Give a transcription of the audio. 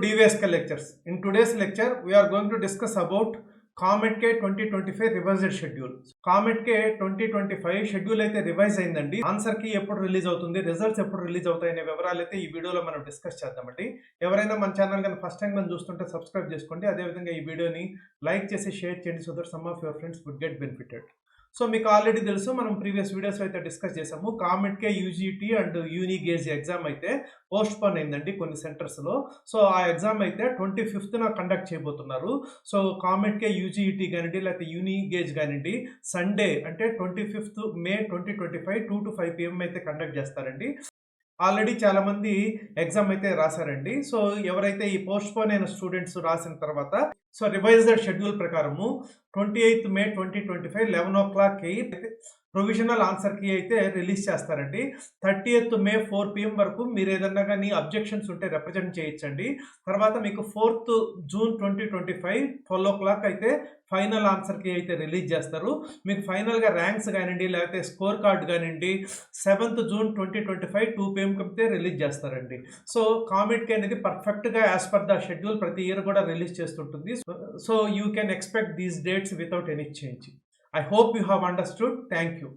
DVSK lectures. In today's lecture, we are going to discuss about Comet K 2025 revised schedule. Comet K 2025 schedule అయితే revise అయిందండి. Answer కి ఎప్పుడు release అవుతుంది, results ఎప్పుడు release అవుతాయి అనే వివరాలు అయితే ఈ వీడియోలో మనం డిస్కస్ చేద్దామండి. ఎవరైనా మన ఛానల్ కానీ ఫస్ట్ టైం మనం చూస్తుంటే సబ్స్క్రైబ్ చేసుకోండి. అదేవిధంగా ఈ వీడియోని లైక్ చేసి షేర్ చేయండి so that some of your friends would get benefited. So మీకు ఆల్రెడీ తెలుసు, మనం ప్రీవియస్ వీడియోస్ అయితే డిస్కస్ చేసాము. COMEDK UGET and Unigauge exam అయితే పోస్ట్ పోన్ అయిందండి కొన్ని సెంటర్స్లో. సో ఆ ఎగ్జామ్ అయితే 25th కండక్ట్ చేయబోతున్నారు. సో కామెట్ కే యూజీటీ కానివ్వండి లేకపోతే యూనిగేజ్ కానివ్వండి సండే అంటే 25th May 2025 2 to 5 PM అయితే కండక్ట్ చేస్తారండి. ఆల్రెడీ చాలా మంది ఎగ్జామ్ అయితే రాశారండి. సో ఎవరైతే ఈ పోస్ట్ పోన్ అయిన స్టూడెంట్స్ రాసిన తర్వాత సో రివైజ్డ్ షెడ్యూల్ ప్రకారము 28th May 2025 11 o'clockకి ప్రొవిజనల్ ఆన్సర్ కి అయితే రిలీజ్ చేస్తారండి. 30th May 4 PM వరకు మీరు ఏదన్నా కానీ అబ్జెక్షన్స్ ఉంటే రిప్రజెంట్ చేయొచ్చండి. తర్వాత మీకు 4th June 2025 12 o'clock అయితే ఫైనల్ ఆన్సర్ కి అయితే రిలీజ్ చేస్తారు. మీకు ఫైనల్ గా ర్యాంక్స్ కానివ్వండి లేకపోతే స్కోర్ కార్డ్ కానివ్వండి 7th June 2025 2 PM అయితే రిలీజ్ చేస్తారండి. సో కామెట్ కే అనేది పర్ఫెక్ట్ గా యాజ్ పర్ ద షెడ్యూల్ ప్రతి ఇయర్ కూడా రిలీజ్ చేస్తుంటుంది. So you can expect these dates without any change. I hope you have understood. Thank you.